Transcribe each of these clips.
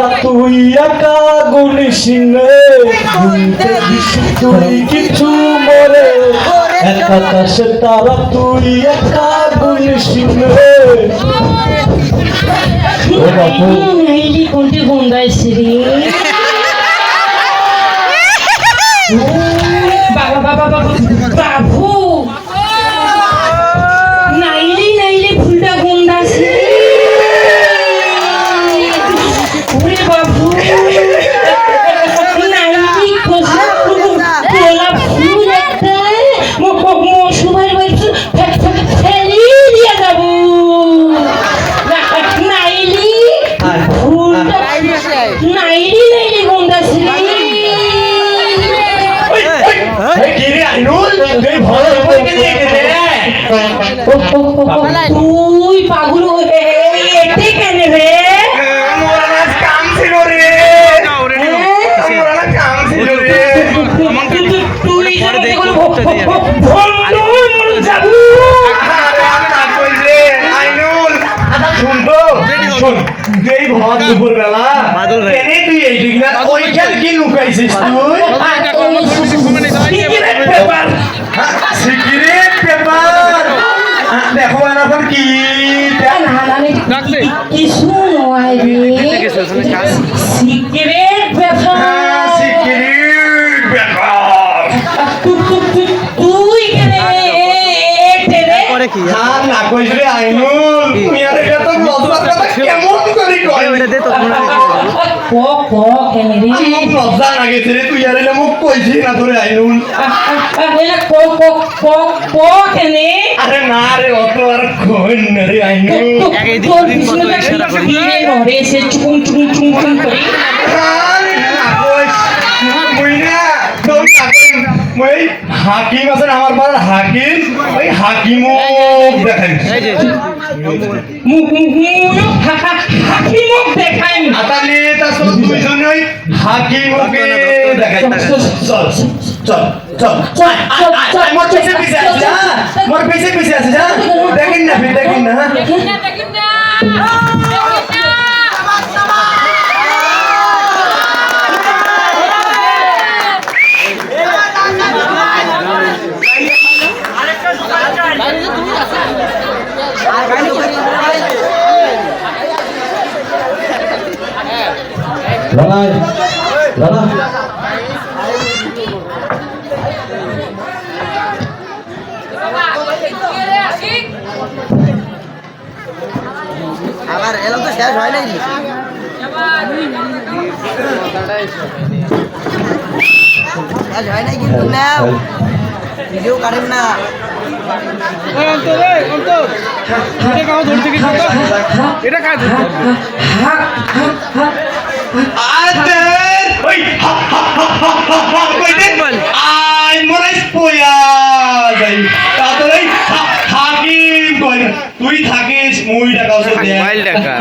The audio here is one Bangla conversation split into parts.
তারা তুই একা গুনিস নে গুনতে দিস তুই কিছু মরে এক আকাশে তারা তুই একা গুনিস নে ও বাবু নাইলি কোনটি বন্দাইছে রে বাবা বাবা বাবা বাবু নাইলি নাইলি ফুলটা বন্দাছে ওরে বাবু নাইলি কোসা গোলা ফুল একটা মশুমার বাড়ি ফেলি দিয়ে যাবো নাইলি ফুলটা নাইলি নাইলি বন্দাছে কিরে আইনুল তুই ভালো হয়ে গেলি তুই পাগল এতে কেন রে কাম ছিল রে কাম ছিল রে তুই শোন এই ভর দুপুর বেলা কেনে তুই এইদিকে না ওইখান কি লুকাইছিস তুই সিগারেট পেপার দেখো এখন কি কিছু নয় রে সিগারেট ব্যাপার সিগারেট পেপার তুই কেন করে কি হ্যাঁ না কইস রে আইনুল তুমি আর এটা তো লজ্জার কথা কেমন করে কই ওটা দে তো তোমরা কেন রে মুখ লজ্জা না গেছে রে তুই আর এটা মুখ কইছি না তোরে আইনুল কেন আরে না রে অত আর কই না রে আইনুল আরে না কইস মুই না তোর না কইস মুই হাকিম আছে আমার পাড়ার হাকিম ওই হাকিম দেখাই এই যে আতালে তা সব দুইজনে ওই হাকিমকে দেখাই চল চল চল চল মোর পিছে পিছে আছে যা মোর পিছে পিছে আছে যা দেখেন না রানা রানা আবার এলো তো শেষ হয় নাই শেষ হয় নাই কিন্তু নাও ভিডিও কাটেন না এটা কাজ ওই আই মরাইস পোয়া যাই তাহলে হাকিম কই তুই থাকিস মুই টাকা ওসব দে মোবাইল টাকা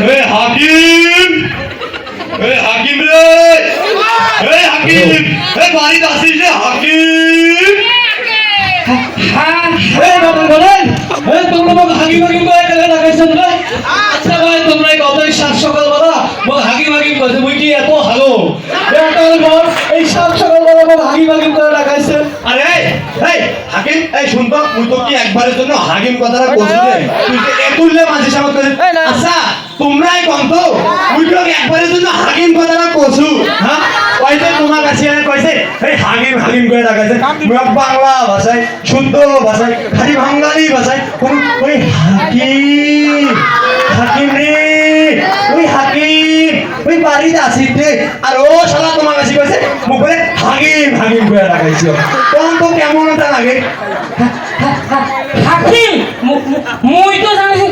এ হাকিম রে এ হাকিম এ বাড়ি আসিস রে হাকিম এ বাবা বলেন এ তোমরা মোক হাকিম করে কেন লাগাইছেন রে আচ্ছা ভাই তোমরা এই কত সাত সকালবেলা মোক হাকিম কইছে মুই কি এত হাগো এই সাত সকালবেলা মোক হাকিম করে লাগাইছে আরে এই হাকিম এই শুন তো মুই তো কি একবারের জন্য হাকিম কথাটা কইছি রে তুই যে এতুললে মাঝে সামত করে আচ্ছা তোমরাই কোন তো মুই তো একবারের জন্য হাকিম কথাটা কইছু হ্যাঁ ওই যে তোমার কাছে এনে কইছে এই হাকিম করে লাগাইছে মুই বাংলা ভাষায় শুদ্ধ ভাষায় খালি বাঙালি ভাষায় ওই হাকিম রে ওই হাকিম ওই বাড়িতে আসিস রে আর ও শালা তোমার কাছে কইছে মুখ বলে হাকিম করে লাগাইছো কোন তো কেমন এটা লাগে হাকিম মুই তো জানি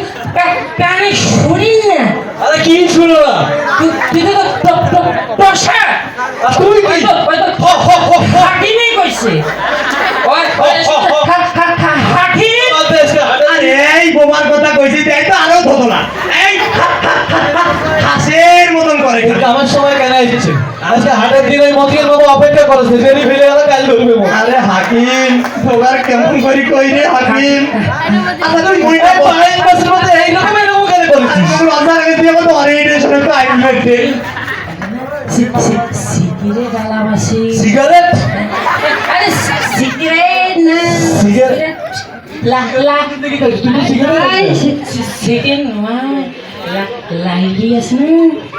কানে শুনিস না আরে কি শুনো না তুই তো পয়সা তুই কি হাকিমই কইছে হাকিম আরে এই বোমার কথা কইছি তাই তো আরো ধতো না এই হাসের মতন করে আমার সময় কেন এসেছে আজকে হাটের দিন ওই মতির বাবু অপেক্ষা করেছে দেরি ফেলে গেল কাল ধরবে আরে হাকিম তোমার কেমন করি কই রে হাকিম আচ্ছা তুই মইটা পাঁচ বছর মধ্যে এই রকমের কেন করেছিস লজ্জা লাগে তুই আমার অনেক শুনে তো আইনি খাইতে সিগারেট আলাবাসি সিগারেট আরে সিগারেট না সিগারেট লাইলি আছে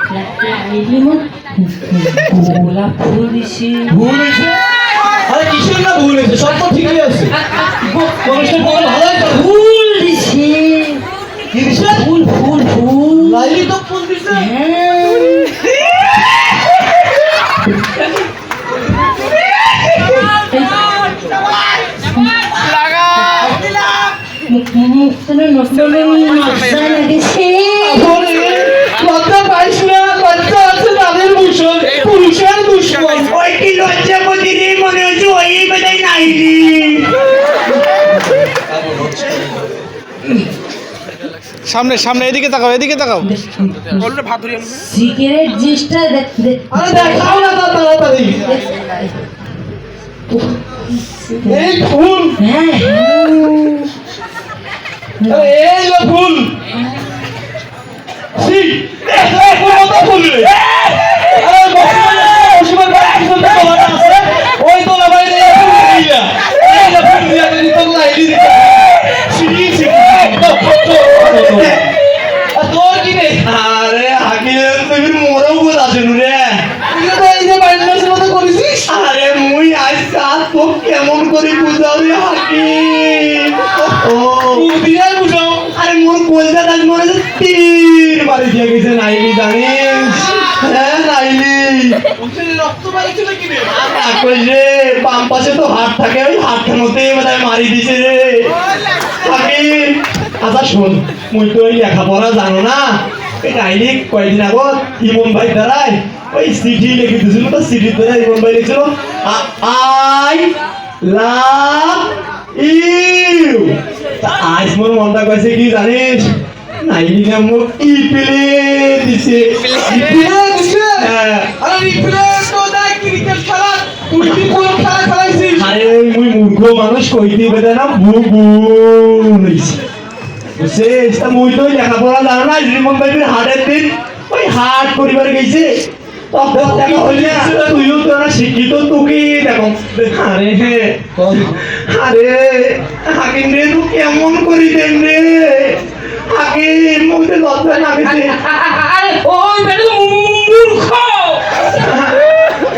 না লাইলি মন গোলাপ ফুল দিছি ভুল হয়েছে আরে কিসের না ভুল হয়েছে সব তো ঠিকই আছে মানুষটা বল ভালোই তো ফুল দিছি কি দিছে ফুল ফুল ফুল লাইলি তো ফুল দিছে লজ্জা পাইস না লজ্জা আছে তাদের ভূষণ পুরুষের দুশ্মন ওই কি লজ্জাপতি রে মনে হচ্ছে ওই বেটাই নাইলি সামনে সামনে এদিকে তাকাও এদিকে তাকাও সিগারেট জিনিসটা আরে দেখাও না তা তাড়াতাড়ি এই ফুল আরে এই লো ফুল সি এই ফুল কত ফুল রে আরে বসমান পিছন তো তোলা আছে ওই তোলা ভাই এই ফুল দিয়া এই লো ফুল দিয়া যদি তো লাইলি দিতে সি সি তোর কি রে আরে হাকিলে তুমি মোরও গোল আছে রে তুই তো এই যে বাইন্ডার্স মতো করেছিস আরে মুই আজ কাজ তো কেমন করে বুঝাও রে হাকিম ও তুই দিয়ে বুঝাও আরে মোর কলকাতা আজ মনে হচ্ছে তীর মারি দিয়ে গেছে নাইলি জানিস হ্যাঁ নাইলি রক্ত বাইছিল কি রে কই রে বাম পাশে তো হাত থাকে ওই হাতটার মধ্যে বোধহয় মারি দিছে রে হাকিম আচ্ছা শোন মুই তো ওই লেখাপড়া জানো না এই নাইলি কয়েকদিন আগত ইমন ভাই দ্বারাই ওই চিঠি লিখে দিয়েছিল তো চিঠির দ্বারা ইমন ভাই লিখছিল আই লাভ ইউ আজ মোর মনটা কইছে কি জানিস নাইলি না মোক ই প্লে দিছে রিপ্লে দিছে হ্যাঁ। আরে রিপ্লে তো দেখ ক্রিকেট খেলা তুই কি কোন খেলা খেলাইছিস আরে মুই মূর্খ মানুষ কইতে বেদে না বুবু হইছে বুঝছিস তা মুই তো লেখাপড়া জানো না জীবন ভাইয়ের হাটের দিন ওই হাট পরিবার গেছে তখন দেখা হইল না তুইও তো না শিক্ষিত তোকে দেখো আরে আরে হাকিম রে তুই কেমন করি দেন রে হাকিম মুখে লজ্জা নামেছে আরে ওই বেটা তো মূর্খ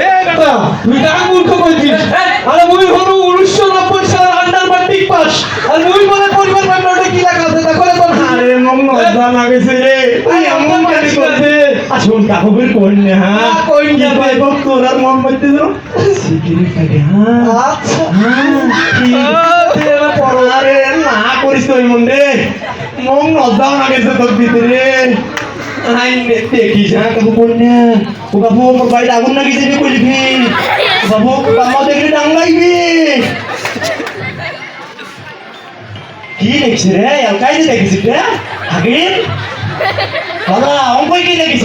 এ বেটা তুই কাকে মূর্খ কইছিস আরে মুই হলো 1990 সালের আন্ডার ম্যাট্রিক পাস আর মুই বলে পরিবার ব্যাপারটা কি লেখা আছে দেখো তো আরে মম লজ্জা লাগেছে রে তুই এমন কেন করছে আসুন কাকুবের কন্যা হ্যাঁ কন্যা ভাই ভক্ত তোর মন করতে দিল সিকিউরিটি থাকে হ্যাঁ আচ্ছা আরে না করিস তুই মন রে মম লজ্জা লাগেছে তোর ভিতরে আই দেখিস হ্যাঁ কাকু কন্যা ও বাবু মোর বাড়িতে আগুন লাগিয়েছে রে কইলি বাবু বাবা দেখলে ডাঙ্গাইবি কি দেখছিস রে কাইতে দেখছিস রে হাকিম বাবা অঙ্ক কি দেখছিস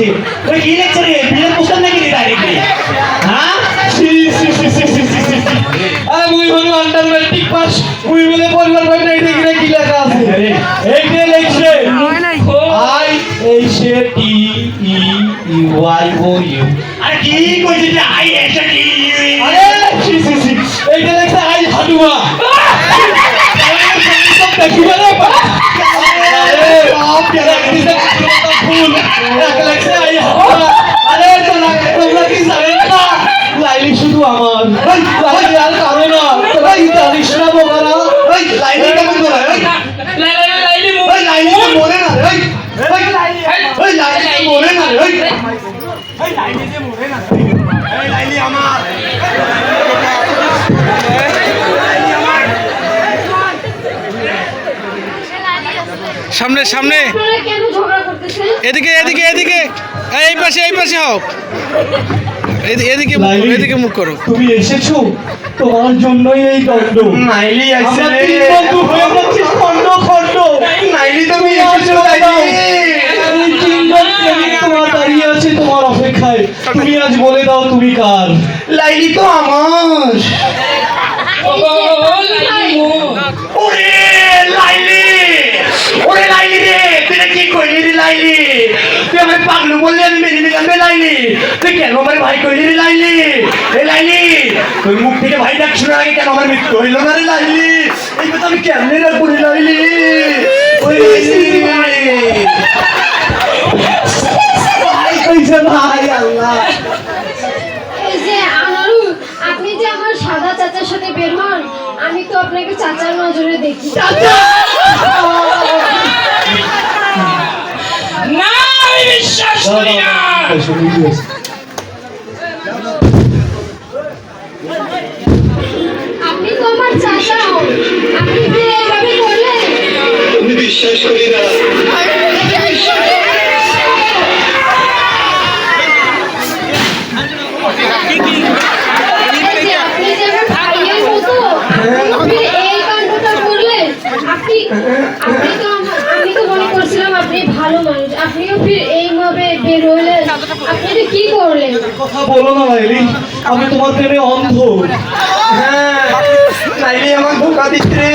ওই কি দেখছ রে বিলের পোস্টার নাকি রে ডাইরেক্টলি হ্যাঁ C C C C C C C C আরে মুই হলো আন্ডার ম্যাট্রিক পাস মুই বলে পরিবার ব্যাপারটা এই দেখি কি লেখা আছে এই যে লিখছে I H A T E Y O U আরে কি কইছিস রে আই এটা কি আরে সি সি সি এইটা লেখছে আই হাডুয়া দেখিবা রে আরে বাপ রে ফুল লেখছে আই হাডুয়া আরে তোমরা কি জানেন না লাইলি শুধু আমার লাইলি আর কারো না তোরা কি জানিস না বোকারা ওই লাইনে কেমন করে ওই লাইনে মরে না রে ওই লাইনে মরে না রে ওই লাইনে আমার সামনে সামনে আপনারা কেন ঝগড়া করতেছেন? এদিকে এদিকে এদিকে এই পাশে হোক এদিকে এদিকে মুখ করো তুমি এসেছো তোমার জন্যই এই দণ্ড নাইলি আইছে আমরা রে তিন বন্ধু হয়ে যাচ্ছি খন্ড খন্ড নাইলি তুমি এসেছো লাইলি এই তিনজন প্রেমিক তোমার দাঁড়িয়ে আছে তোমার অপেক্ষায় তুমি আজ বলে দাও তুমি কার লাইলি তো আমার ওরে লাইলি রে তুই কি কইলি রে লাইলি তুই আমার পাগলু বললি আমি মেনে নিলাম রে লাইলি তুই কেন আমার ভাই কইলি রে লাইলি এ লাইলি তোর মুখ থেকে ভাই ডাক শোনার আগে কেন আমার মৃত্যু হইল না রে লাইলি এই কথা আমি কেমনে রাখবো রে লাইলি ওই লাইলি ভাই কইছে ভাই আল্লাহ এই যে আনারুল, আপনি যে আমার সাদা চাচার সাথে বের হন, আমি তো আপনাকে চাচার নজরে দেখি। না আমি বিশ্বাস করি না। আপনি তো আমার চাচা হন, আপনি যে এভাবে করলেন। আমি বিশ্বাস করি না এই যে আপনি যে আমার ভাইয়ের মতো, আপনি এই কাণ্ডটা করলেন। আমি তো মনে করছিলাম আপনি ভালো মানুষ, আপনিও ফির এইভাবে বের হইলেন। আপনি তো কি করলেন? কথা বলো না লাইলি, আমি তোমার প্রেমে অন্ধ। হ্যাঁ লাইলি আমার ধোকা দিচ্ছে